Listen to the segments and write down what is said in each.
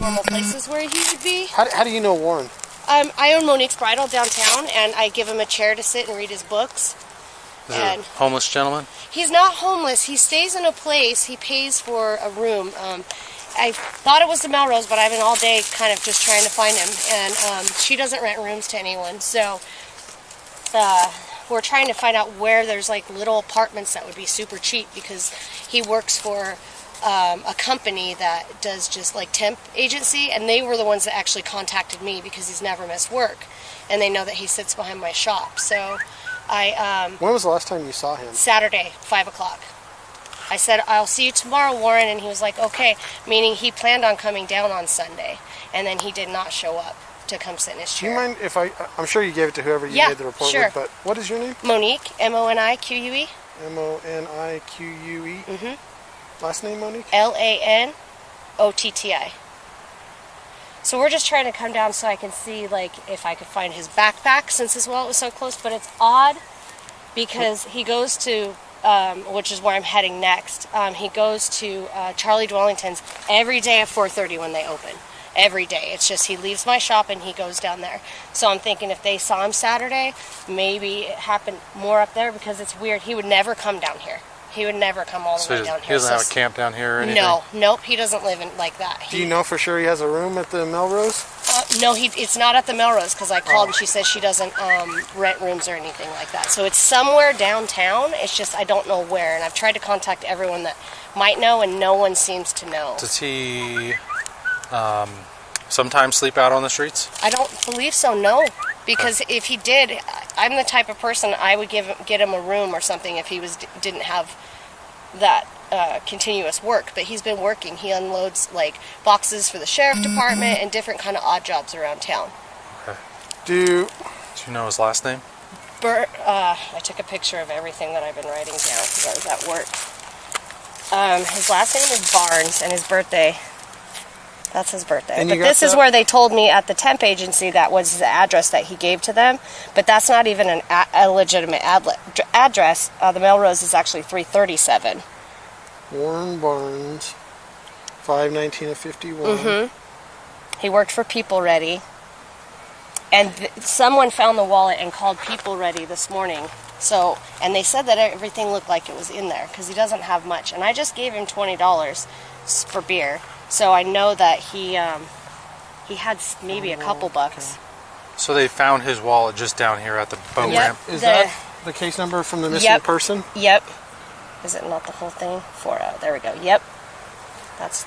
normal places where he should be. How do you know Warren? I own Monique's Bridal downtown, and I give him a chair to sit and read his books. Is it a homeless gentleman? He's not homeless. He stays in a place. He pays for a room. I thought it was the Melrose, but I've been all day kind of just trying to find him. And she doesn't rent rooms to anyone, so we're trying to find out where there's like little apartments that would be super cheap, because he works for a company that does just like temp agency, and they were the ones that actually contacted me because he's never missed work, and they know that he sits behind my shop. So when was the last time you saw him? Saturday, 5 o'clock. I said, I'll see you tomorrow, Warren, and he was like, okay, meaning he planned on coming down on Sunday, and then he did not show up to come sit in his chair. Do you mind if I'm sure you gave it to whoever you made the report with, but what is your name? Monique, M-O-N-I-Q-U-E. M-O-N-I-Q-U-E? Mm-hmm. Last name, Monique? L-A-N-O-T-T-I. So we're just trying to come down so I can see, like, if I could find his backpack, since his wallet was so close. But it's odd because he goes to, which is where I'm heading next, he goes to Charlie Dwellington's every day at 4:30 when they open. Every day. It's just he leaves my shop and he goes down there. So I'm thinking if they saw him Saturday, maybe it happened more up there, because it's weird. He would never come down here. He would never come all the way down here. He doesn't have a camp down here or anything? No, nope, he doesn't live in like that. Do you know for sure he has a room at the Melrose? No, it's not at the Melrose, because I called and she says she doesn't rent rooms or anything like that. So it's somewhere downtown. It's just I don't know where, and I've tried to contact everyone that might know, and no one seems to know. Does he sometimes sleep out on the streets? I don't believe so, no. Because if he did, I'm the type of person I would get him a room or something if he didn't have that continuous work. But he's been working. He unloads like boxes for the sheriff department and different kind of odd jobs around town. Okay. Do you know his last name? I took a picture of everything that I've been writing down because I was at work. His last name is Barnes, and his birthday. That's his birthday. But this is where they told me at the temp agency that was the address that he gave to them. But that's not even a legitimate address. The Melrose is actually 337. Warren Barnes, 5/19 of 51. Mm-hmm. He worked for People Ready. And someone found the wallet and called People Ready this morning. So, and they said that everything looked like it was in there because he doesn't have much. And I just gave him $20 for beer. So I know that he had maybe a couple bucks. Okay. So they found his wallet just down here at the boat ramp. Is that the case number from the missing person? Yep. Is it not the whole thing? There we go. Yep. That's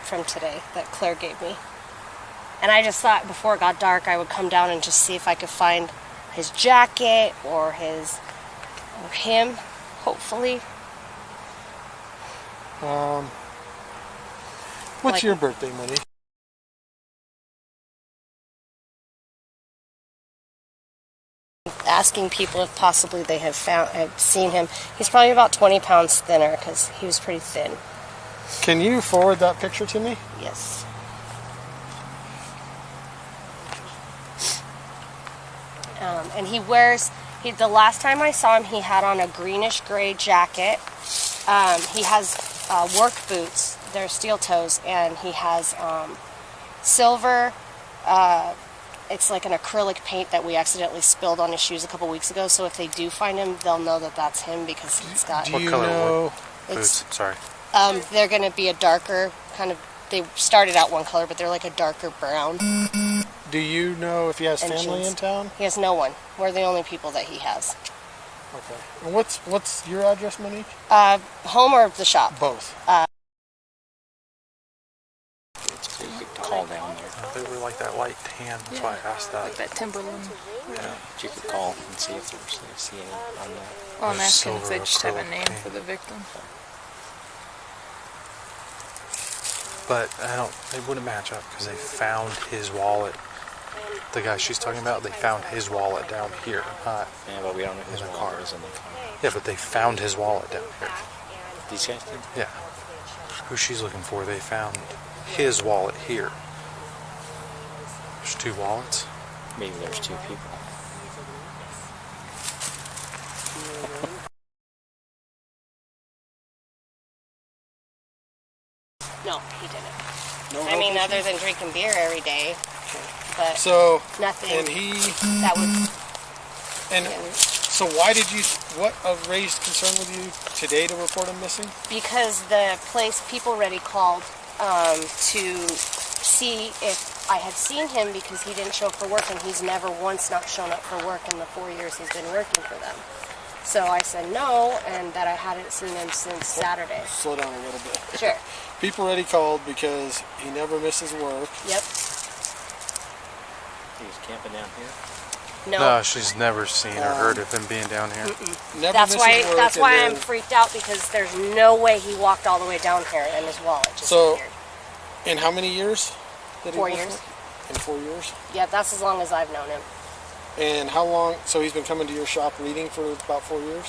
from today that Claire gave me. And I just thought before it got dark I would come down and just see if I could find his jacket or him, hopefully. What's your birthday, Money? Asking people if possibly they have seen him. He's probably about 20 pounds thinner because he was pretty thin. Can you forward that picture to me? Yes. And he wears, the last time I saw him, he had on a greenish gray jacket. He has work boots. They're steel toes, and he has silver, it's like an acrylic paint that we accidentally spilled on his shoes a couple weeks ago, so if they do find him, they'll know that that's him because he's got... What color boots? Sorry. They're going to be a darker kind of, they started out one color, but they're like a darker brown. Do you know if he has family in town? He has no one. We're the only people that he has. Okay. And what's your address, Monique? Home or the shop? Both. Call down there. They were like that light tan, that's why I asked that. Like that Timberland. Yeah. You could call and see if there's any on that. Well, I'm asking if they just have a name for the victim. But they wouldn't match up because they found his wallet. The guy she's talking about, they found his wallet down here. Yeah, but we don't know his wallet is in the car. Yeah, but they found his wallet down here. These guys did? Yeah. Who she's looking for, they found his wallet here. There's two wallets. Maybe there's two people. No, he didn't. No I mean, health other issues? than drinking beer every day, but So, nothing and he, that would. and so why did you, what raised concern with you today to report him missing? Because the place People Ready called to see if I had seen him because he didn't show up for work, and he's never once not shown up for work in the 4 years he's been working for them. So I said no, and that I hadn't seen him since Saturday. Slow down a little bit. Sure. People Ready called because he never misses work. Yep. He was camping down here. No, she's never seen or heard of him being down here. Never That's misses why. work, That's and why then- I'm freaked out, because there's no way he walked all the way down here and his wallet just So- appeared. In how many years? Did he 4 work years. for? In 4 years? Yeah, that's as long as I've known him. And how long, so he's been coming to your shop reading for about 4 years?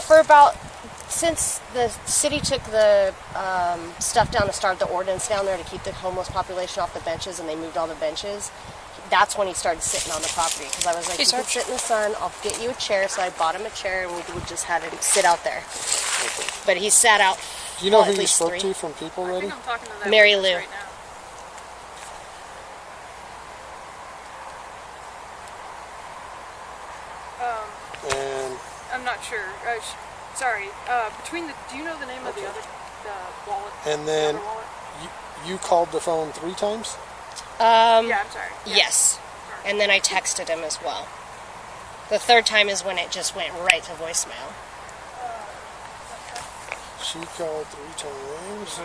For about, since the city took the stuff down to start the ordinance down there to keep the homeless population off the benches, and they moved all the benches, that's when he started sitting on the property. Because I was like, you can sit in the sun, I'll get you a chair. So I bought him a chair, and we would just had him sit out there. But he sat out. Do you know at who you least spoke 3. to from People I Ready? think I'm talking to that Mary witness Lou. right now. And I'm not sure. Sorry. Between the, do you know the name of the other wallet? And then the other wallet? you called the phone 3 times? Yeah, I'm sorry. Yeah. Yes. And then I texted him as well. The 3rd time is when it just went right to voicemail. She called 3 times.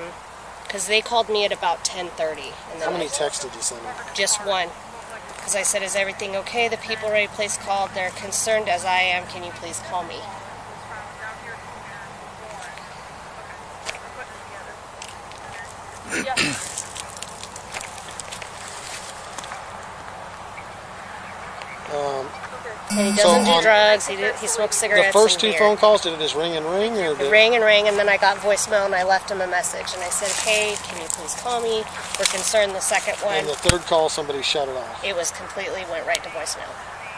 Because they called me at about 10:30. And How then many texts did you send him? just one. Because I said, is everything okay? The People Ready place called. They're concerned as I am. Can you please call me? Yeah. And he doesn't So do on- drugs. He smokes cigarettes. The first and 2 beer. phone calls, did it just ring and ring? Or It did, rang and rang, and then I got voicemail, and I left him a message. And I said, hey, can you please call me? We're concerned. The second one, and the 3rd call, somebody shut it off. it was completely went right to voicemail.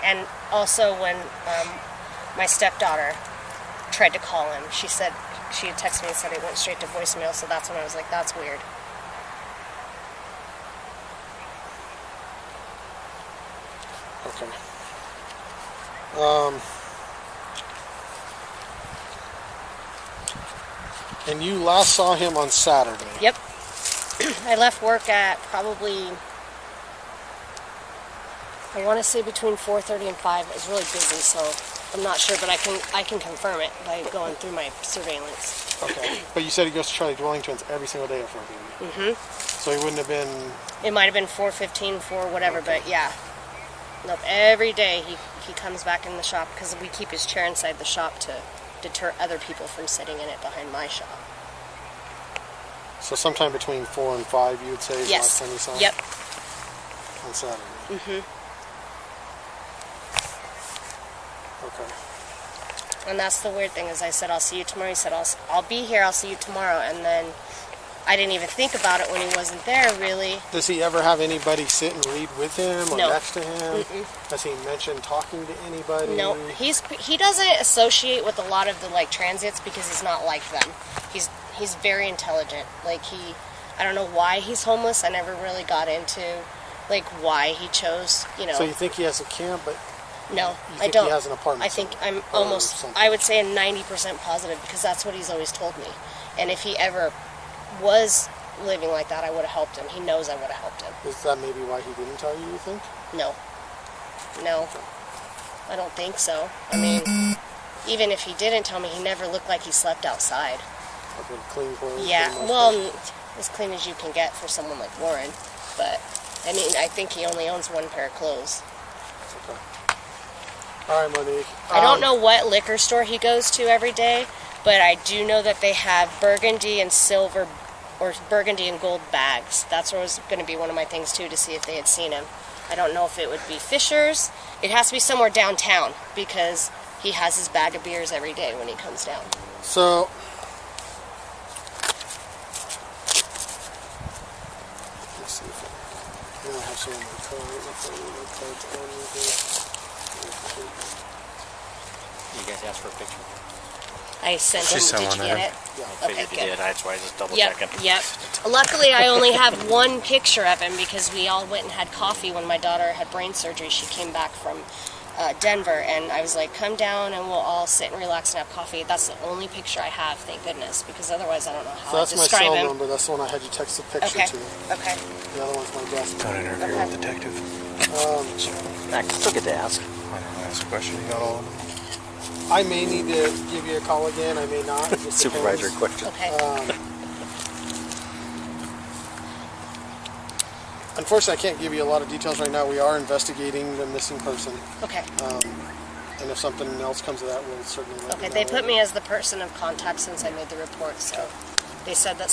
And also when my stepdaughter tried to call him, she said, she had texted me and said it went straight to voicemail. So that's when I was like, that's weird. Okay. And you last saw him on Saturday. Yep. I left work at probably, I want to say between 4:30 and 5. It was really busy, so I'm not sure, but I can confirm it by going through my surveillance. Okay. But you said he goes to Charlie Dwellington's every single day at 4:30. Mm-hmm. So he wouldn't have been... It might have been 4:15, 4 whatever, but yeah. Nope. Every day he comes back in the shop because we keep his chair inside the shop to deter other people from sitting in it behind my shop. So sometime between 4 and 5, you would say, is the last Yes. time you saw him? Yep. On Saturday. Mhm. Okay. And that's the weird thing is I said I'll see you tomorrow. He said I'll be here. I'll see you tomorrow. And then I didn't even think about it when he wasn't there really. Does he ever have anybody sit and read with him or No. next to him? Does he mention talking to anybody? No, he doesn't associate with a lot of the like transits because he's not like them. He's very intelligent. Like I don't know why he's homeless. I never really got into like why he chose. So you think he has a camp, but No, you I think don't. he has an apartment? I think I'm or almost, something? I would say a 90% positive because that's what he's always told me. And if he ever was living like that, I would have helped him. He knows I would have helped him. Is that maybe why he didn't tell you, you think? No. I don't think so. I mean, even if he didn't tell me, he never looked like he slept outside. Okay, clean clothes? Yeah, for the most well, part? as clean as you can get for someone like Warren. But, I mean, I think he only owns 1 pair of clothes. Okay. All right, Monique. I don't know what liquor store he goes to every day, but I do know that they have burgundy and silver, or burgundy and gold bags. That's what was going to be one of my things, too, to see if they had seen him. I don't know if it would be Fisher's. It has to be somewhere downtown, because he has his bag of beers every day when he comes down. So, let's see if I have some in my car. You guys asked for a picture? I sent She him. sent Did one you to get him. it? I Okay, figured you good. did. That's why I just double Yep, checking. yep. Luckily, I only have one picture of him because we all went and had coffee when my daughter had brain surgery. She came back from Denver, and I was like, come down and we'll all sit and relax and have coffee. That's the only picture I have, thank goodness, because otherwise I don't know how So to that's my describe cell him. number. That's the one I had you text the picture Okay, to. okay. The other one's my desk. Don't interfere Okay. with detective. I can still get to ask. I don't know, ask a question. You got all of them? I may need to give you a call again. I may not. It just Supervisory depends. question. Okay. Unfortunately, I can't give you a lot of details right now. We are investigating the missing person. Okay. And if something else comes of that, we'll certainly let Okay, you know. they put me as the person of contact since I made the report, so they said that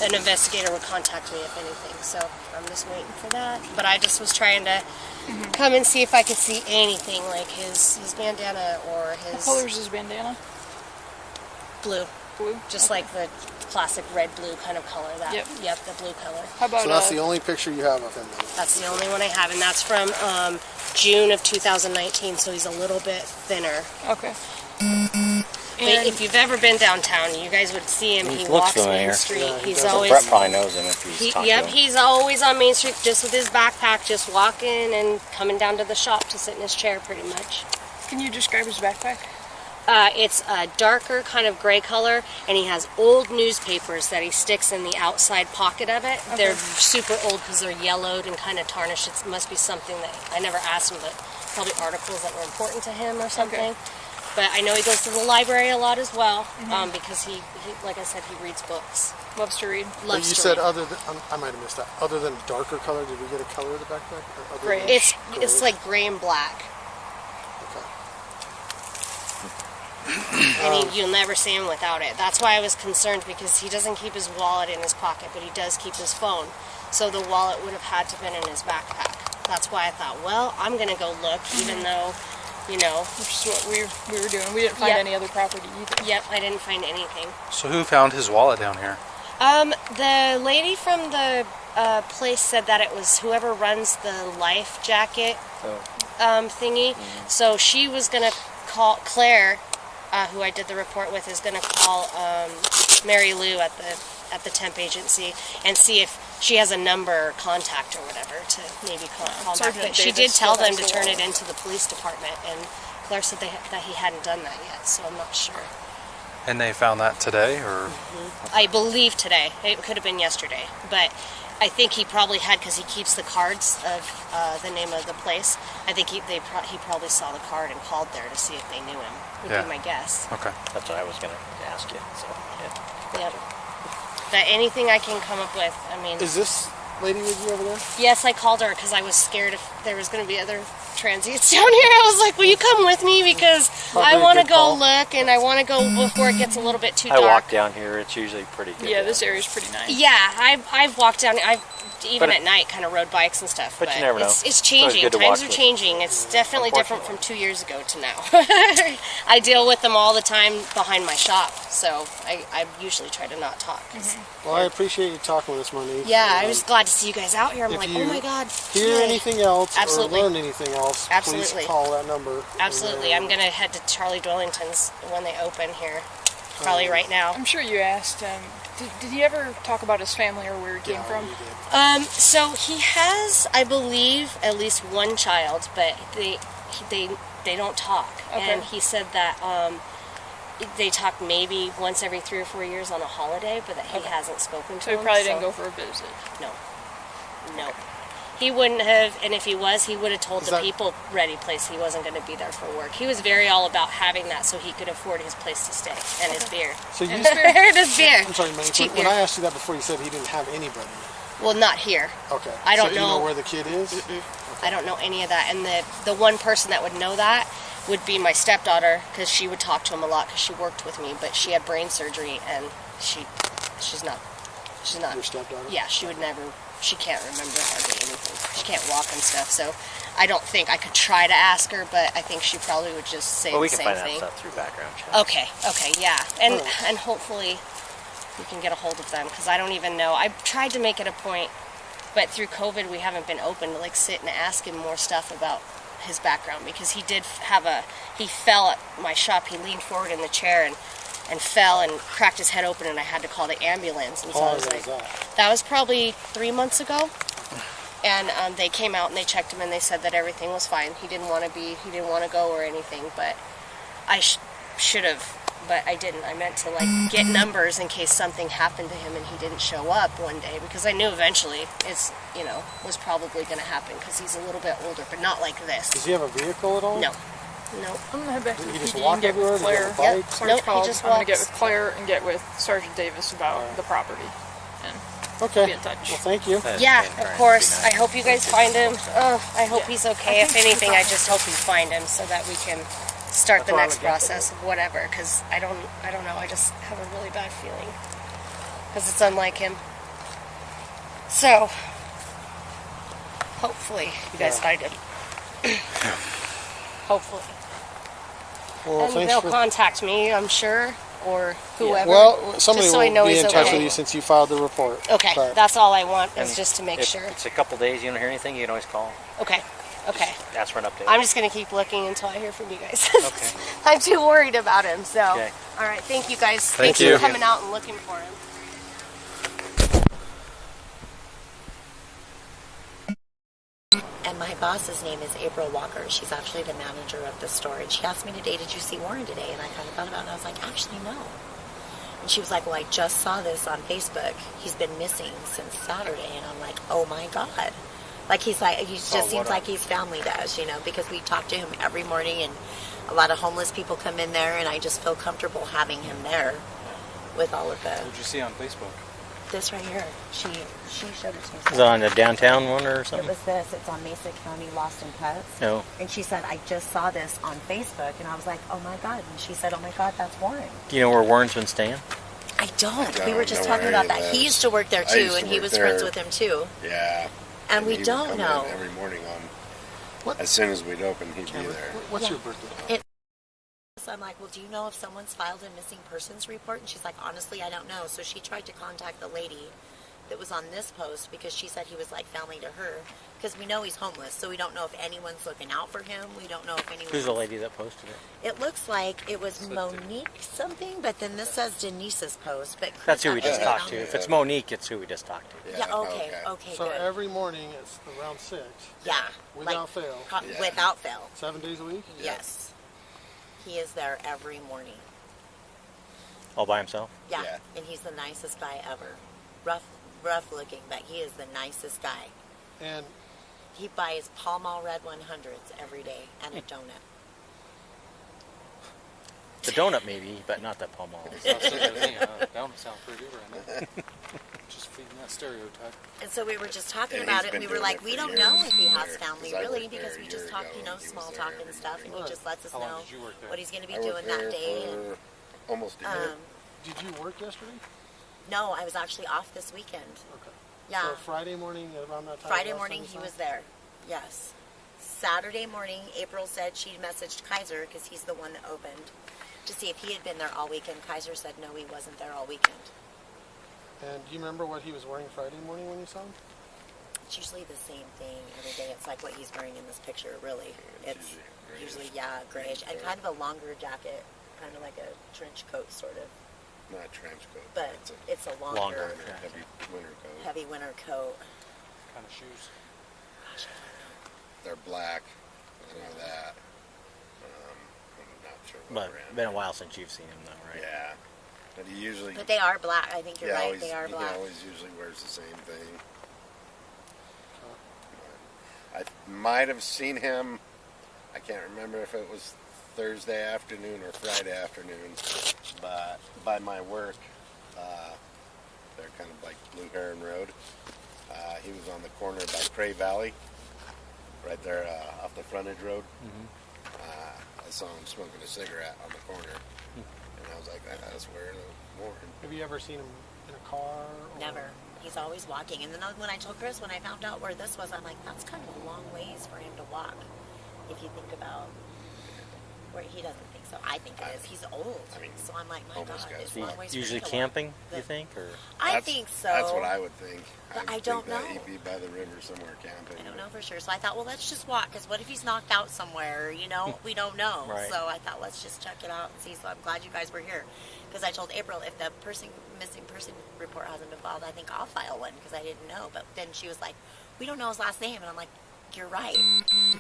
an investigator would contact me if anything, so I'm just waiting for that. But I just was trying to come and see if I could see anything, like his bandana or What his color is his bandana? blue, Blue? just like the classic red-blue kind of color. That, Yep. the blue color. How about So that's the only picture you have of him then? That's the only one I have, and that's from June of 2019, so he's a little bit thinner. Okay. But And if you've ever been downtown, you guys would see him. He He looks walks familiar. Main Street. Yeah, he He's does. always Brett probably knows him if he's talking yep, to him. he's always on Main Street just with his backpack, just walking and coming down to the shop to sit in his chair pretty much. can you describe his backpack? It's a darker kind of gray color, and he has old newspapers that he sticks in the outside pocket of it. They're super old because they're yellowed and kind of tarnished. It must be something that I never asked him, but probably articles that were important to him or something. But I know he goes to the library a lot as well, because he, like I said, he reads books. Loves to read. But Loves you to said read. other than, I might have missed that. Other than darker color, did we get a color of the backpack? Or other than Grayish. It's like gray and black. Okay. And you'll never see him without it. That's why I was concerned, because he doesn't keep his wallet in his pocket, but he does keep his phone. So the wallet would have had to have been in his backpack. That's why I thought, well, I'm going to go look, even though, you know. Which is what we were doing. We didn't find Yep. any other property either. Yep, I didn't find anything. So who found his wallet down here? The lady from the place said that it was whoever runs the life jacket thingy. So she was going to call Claire, who I did the report with, is going to call Mary Lou at the temp agency and see if she has a number or contact or whatever to maybe call back. Sergeant But she Davis did tell still them has to the turn it wallet. into the police department, and Claire said that he hadn't done that yet, so I'm not sure. And they found that today, or? I believe today. It could have been yesterday, but I think he probably had, because he keeps the cards of the name of the place. I think he probably saw the card and called there to see if they knew him. Would Yeah. be my guess. Okay. That's what I was going to ask you. So, yeah. Yep. But anything I can come up with, I mean. Is this lady with you over there? Yes, I called her because I was scared if there was going to be other transients down here. I was like, will you come with me, because I Probably a want to good go call. look, and I want to go before it gets a little bit too I dark. walk down here. It's usually pretty good. Yeah, this area's pretty nice. Yeah, I've walked down. I've even But at night kind of rode bikes and stuff. but you never know. It's It's always changing. good to Times walk are with. changing. It's definitely different from 2 years ago to now. I deal with them all the time behind my shop, so I usually try to not talk. 'Cause Well, I appreciate you talking with us, Monique. yeah, I was glad to see you guys out here. I'm if like, you oh my god. Hear yay. anything else Absolutely. or learn anything else, Absolutely. please call that number. Absolutely. I'm going to head to Charlie Dwellington's when they open here, probably right now. I'm sure you asked, did he ever talk about his family or where he came from? So he has, I believe, at least one child, but they don't talk. Okay. And he said that they talk maybe once every 3 or 4 years on a holiday, but that he Okay. hasn't spoken to So he him. probably didn't go for a visit. No. No. He wouldn't have, and if he was, he would have told Is the that- people Ready Place he wasn't going to be there for work. He was very all about having that so he could afford his place to stay and his beer. So you, And his beer. I'm sorry, Monique, cheap when beer. I asked you that before, you said he didn't have anybody. Well, not here. Okay. I don't so you know. know where the kid is? I don't know any of that. And the one person that would know that would be my stepdaughter, because she would talk to him a lot because she worked with me, but she had brain surgery and she's not. Your stepdaughter? Yeah, she can't remember hardly anything. She can't walk and stuff, so I don't think I could try to ask her, but I think she probably would just say Well, we the can same find thing. that stuff through background check. Okay, yeah. And hopefully we can get a hold of them, because I don't even know. I tried to make it a point, but through COVID we haven't been open to sit and ask him more stuff about his background, because he did he fell at my shop. He leaned forward in the chair and and fell and cracked his head open, and I had to call the ambulance. And so I was like, that was probably 3 months ago. And they came out and they checked him and they said that everything was fine. He didn't want to go or anything, but I should have, but I didn't. I meant to like get numbers in case something happened to him and he didn't show up one day, because I knew eventually was probably going to happen, because he's a little bit older, but not like this. Does he have a vehicle at all? No. Nope. I'm gonna head back to the He just PD walk and get everywhere? with Does he Claire. have a bike? Yep. Claire's Nope, he called. just I'm gonna get walks. with Claire and get with Sergeant Davis about the property. And Okay. be in touch. Well, thank you. Yeah, of course. I hope you guys find him. I hope he's okay. If anything, I just hope you find him so that we can start the next process of whatever. Because I don't know. I just have a really bad feeling because it's unlike him. So hopefully you guys find him. Hopefully, Well, and thanks they'll for... contact me, I'm sure, or whoever. Well, somebody just so I know will be he's in touch okay. with you since you filed the report. Okay, But that's all I want is And just to make if sure. it's a couple days, you don't hear anything, you can always call. Okay. Okay. Ask for an update. I'm just going to keep looking until I hear from you guys. Okay. I'm too worried about him, so. Okay. All right, thank you guys. Thank Thanks you. for coming out and looking for him. And my boss's name is April Walker. She's actually the manager of the store. And she asked me today, did you see Warren today? And I kind of thought about it, and I was like, actually, no. And she was like, well, I just saw this on Facebook. He's been missing since Saturday. And I'm like, oh my God. Like, he just seems like he's family to us, because we talk to him every morning, and a lot of homeless people come in there, and I just feel comfortable having him there with all of What did you see on Facebook? this right here. She showed it to me. Is it on the downtown one or It something? was this. It's on Mesa County Lost in Pets. No. And she said, I just saw this on Facebook. And I was like, oh my God. And she said, oh my God, that's Warren. Do you know where Warren's been staying? I don't. We don't were just know talking where about he that. lives. He used to work there I too, used to and he work was there. friends with him too. Yeah. And we he would don't come know. in every morning What? as soon as we'd open, he'd be there. What's Yeah. your birthday? So I'm like, well, do you know if someone's filed a missing persons report? And she's like, honestly, I don't know. So she tried to contact the lady that was on this post, because she said he was like family to her. Because we know he's homeless, so we don't know if anyone's looking out for him. We don't know if anyone. Who's the lady that posted it? It looks like it was Monique something, but then this says Denise's post. But Chris That's who we just actually talked found to. it. If it's Monique, it's who we just talked to. Yeah. Okay. So Good. every morning it's around 6. Yeah. Without fail. Yeah. Without fail. 7 days a week? Yes. He is there every morning. All by himself? Yeah. Yeah. And he's the nicest guy ever. Rough looking, but he is the nicest guy. And He buys Pall Mall Red 100s every day and a donut. The donut maybe, but not the Palm Mall. That would sound pretty good right now. Just feeding that stereotype. And so we were just talking And about he's it, and been we were doing like, it we for don't years know if he has there, family, 'cause I really, worked because there we a just year talk, ago, and he small was talk there and stuff, and he Right. just lets us How long know did you work there? what he's going to be I worked doing that there day. And, for almost a year. did you work yesterday? no, I was actually off this weekend. Okay. Yeah. So Friday morning around that time? Friday last morning time he you was saw there. Yes. Saturday morning, April said she messaged Kaiser, because he's the one that opened, to see if he had been there all weekend. Kaiser said no, he wasn't there all weekend. him? And do you remember what he was wearing Friday morning when you saw him? It's usually the same thing every day. It's like what he's wearing in this picture, really. It's usually, grayish, and kind of a longer jacket, kind of like a trench coat, sort of. Not a trench coat. But it's a longer, Longer. heavy winter coat. heavy winter coat. Kind of shoes. They're black. I know that. I'm not sure what But brand. been a while since you've seen him though, right? Yeah. But he usually... But they are black. I think you're right. always, They are black. He always usually wears the same thing. I might have seen him, I can't remember if it was Thursday afternoon or Friday afternoon, but by my work, they're kind of like Blue Heron Road. He was on the corner by Cray Valley, right there off the frontage road. I saw him smoking a cigarette on the corner, and I was like, that's where Warren. Have you ever seen him in a car? Or... Never. He's always walking. And then when I told Chris, when I found out where this was, I'm like, that's kind of a long ways for him to walk, if you think about Where he doesn't think so. I think it is. He's old. I mean, so I'm like, my almost God, got it's it. long ways Usually for me to camping, walk. you think, or I think so. That's what I would think. But I would don't think that know. He'd be by the river somewhere camping. I don't know for sure. So I thought, well, let's just walk, because what if he's knocked out somewhere? You know, we don't know. Right. So I thought, let's just check it out and see. So I'm glad you guys were here, because I told April if the missing person report hasn't been filed, I think I'll file one, because I didn't know. But then she was like, we don't know his last name, and I'm like, you're right.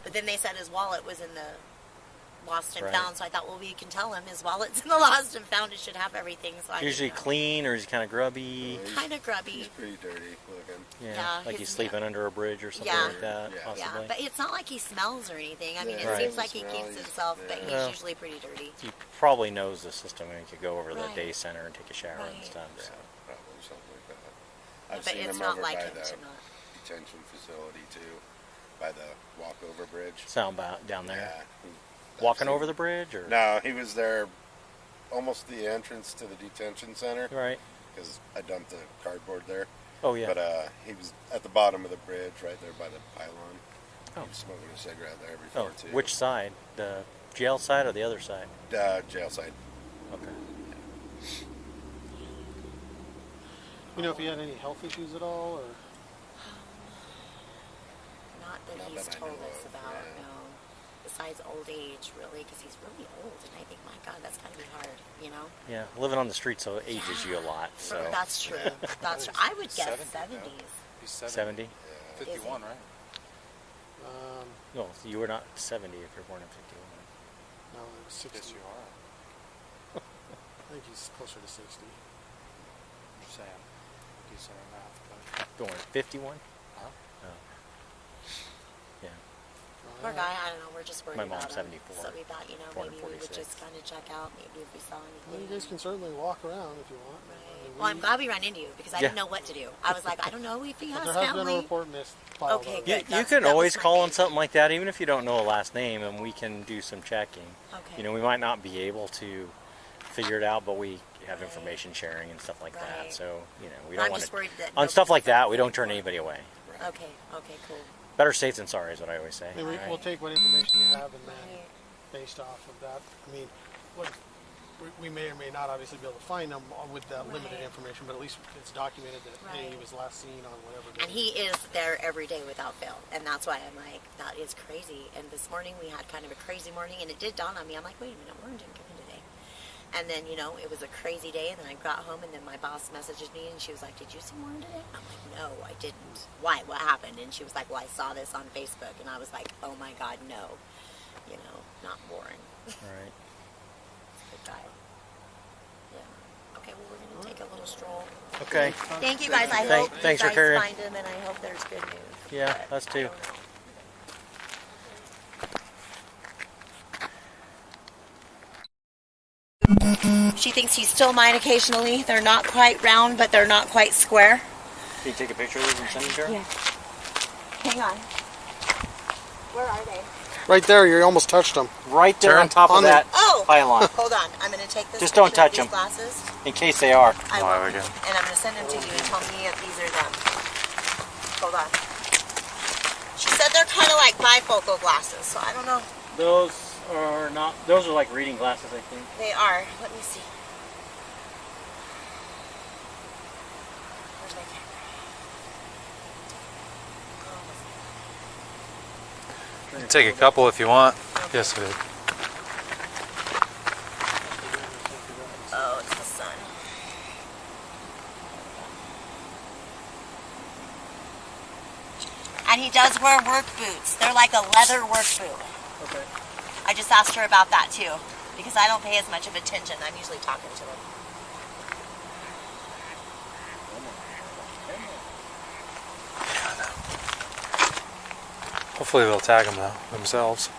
But then they said his wallet was in the lost and Right. found, so I thought, well, we can tell him his wallet's in the lost and found. It should have everything. So I usually didn't know. clean, or is he kind of grubby? Kind of grubby. He's pretty dirty looking. Yeah, like he's sleeping under a bridge or something Yeah. like that, Yeah. Yeah, possibly. but it's not like he smells or anything. I mean, Yeah, it Right. seems like he doesn't smell, keeps he's- himself, but yeah. he's Well, usually pretty dirty. He probably knows the system and he could go over to the Right. day center and take a shower and Right. stuff. Yeah, So. probably something like that. I've But seen it's him not over like by him the to not. detention facility too, by the walkover bridge. Sound down there. Yeah. Walking over the bridge, or No, he was there almost the entrance to the detention center right? because I dumped the cardboard there. Oh yeah. But he was at the bottom of the bridge right there by the pylon. Oh. He was smoking a cigarette there before Oh, too. which side? The jail side or the other side? Jail side. Okay. You know if he had any health issues at all, or Not that Not he's that I told know us of, about, yeah. no. Besides old age, really, because he's really old, and I think, my God, that's got to be hard, you know? Yeah, living on the street so ages you a lot. So That's true. That's true. I would guess 70, 70s. He's 70. 51, right? No, you were not 70 if you're born in 51. no, it was 60. Yes, you are. I think he's closer to 60. I'm just saying. Decent math, Born 51. but. Huh? Oh. Yeah. Poor guy, I don't know, we're just worried My about mom's him. 74, So we thought, you know, born in maybe we would 46. just kind of check out, maybe if we saw Well, anything. you guys can certainly walk around if you want. Right. I mean, Well, I'm glad we ran into you, because I didn't Yeah. know what to do. I was like, I don't know if he but has there has been a family. report missed filed Okay, already. good. You That's- can that always was my call on main something like that, even if you don't know a last name, and we can do some checking. Okay. You know, we might not be able to figure it out, but we have Right. information sharing and stuff like that. Right. So, you know, we I'm don't want just to. worried that On stuff nobody's like that, got we don't anything turn for it. anybody away. Okay, cool. Better safe than sorry is what I always say. And right? we'll take what information you have, and then Right. based off of that, I mean, what, we may or may not obviously be able to find him with that limited Right. information, but at least it's documented that hey, he Right. was last seen on whatever day. And he is there every day without fail. And that's why I'm like, that is crazy. And this morning we had kind of a crazy morning, and it did dawn on me. I'm like, wait a minute, Warren didn't come in today. And then, you know, it was a crazy day, and then I got home, and then my boss messages me, and she was like, did you see Warren today? I'm like, no, I didn't. Why? What happened? And she was like, well, I saw this on Facebook. And I was like, oh my God, no. You know, not Warren. Right. Good guy. Yeah. Okay, well, we're going to take a little stroll. Okay. Thank you guys. I Thank- hope thanks you for guys carrying. find him, and I hope there's good news. Yeah, But us too. I don't know. She thinks he's still mine occasionally. They're not quite round, but they're not quite square. Can you take a picture of these and send them to her? Yeah. Hang on. Where are they? Right there, you almost touched him. Right there on top on of the- that Oh! pylon, Hold on. I'm going to take this Just don't picture of touch these 'em. glasses. in case they are. I Oh, will. okay. And I'm going to send them to you and tell me if these are them. Hold on. She said they're kind of like bifocal glasses, so I don't know. Those are not. Those are like reading glasses, I think. They are. Let me see. Where's my camera? You can take a couple if you want. Yes, it is. Oh, it's the sun. And he does wear work boots. They're like a leather work boot. Okay. I just asked her about that too, because I don't pay as much of attention. I'm usually talking to them. Hopefully they'll tag them though themselves.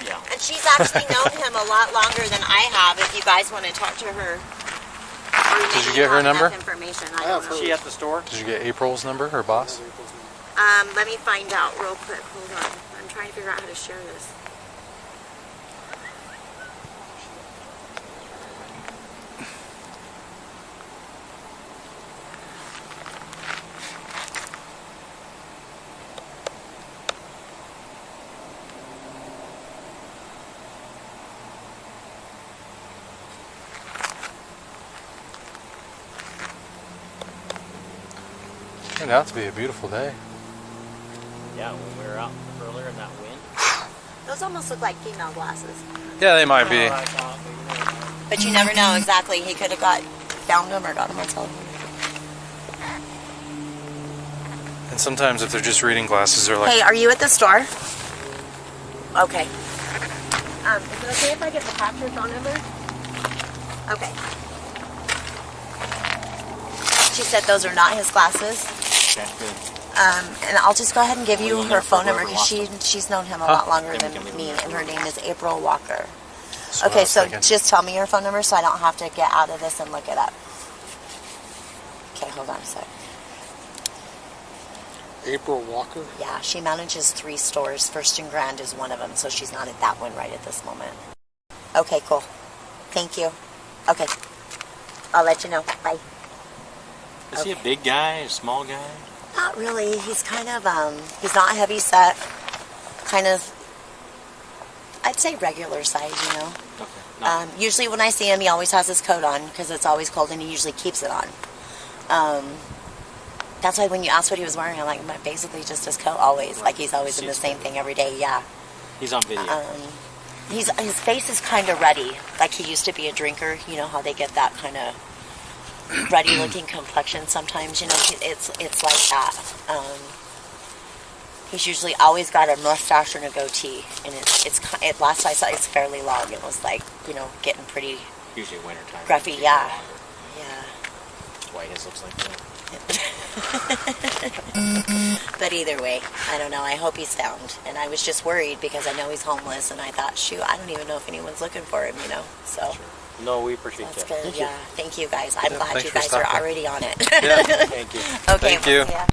Yeah. And she's actually known him a lot longer than I have. If you guys want to talk to her. Or Did you maybe get her have enough number? Information. I don't know. Is she at the store? Did you get April's number, her boss? Let me find out real quick. Hold on. I'm trying to figure out how to share this. Turned out to be a beautiful day. Yeah, when we were out earlier in that wind. Those almost look like female glasses. Yeah, they might be. I thought, but But you never know exactly. He could have found them or got them on telephone. And sometimes if they're just reading glasses, they're like, Hey, are you at the store? Okay. Is it okay if I get the capture phone number? Okay. She said those are not his glasses. okay, good. And I'll just go ahead and give you Are you in her there for phone number whoever because lost them? she's known him a lot longer Then than we can leave me, them and there her for name is April Walker. that's what I Okay, was so thinking. just tell me your phone number so I don't have to get out of this and look it up. Okay, hold on a sec. April Walker. Yeah, she manages 3 stores. First and Grand is one of them, so she's not at that one right at this moment. Okay, cool. Thank you. Okay. I'll let you know. Bye. Is he a big guy, a small guy? Not really. He's kind of, he's not heavy set. Kind of, I'd say regular size, you know. Okay. Usually when I see him, he always has his coat on because it's always cold and he usually keeps it on. That's why when you asked what he was wearing, I'm like, basically just his coat always. Like he's always in the same thing every day, yeah. He's on video. His face is kind of ruddy. Like he used to be a drinker. You know how they get that kind of ruddy looking complexion sometimes, you know, it's like that. He's usually always got a mustache and a goatee, and it last I saw it's fairly long. It was like, you know, getting pretty Usually wintertime. gruffy, yeah. Yeah. That's why his looks like that. But either way, I don't know. I hope he's found. And I was just worried because I know he's homeless, and I thought, shoot, I don't even know if anyone's looking for him, you know. So No, we appreciate that's that. good. Yeah. Thank you guys. I'm glad thanks you for guys are stopping. already on it. Yeah. Thank you. Okay. Thank you. Yeah.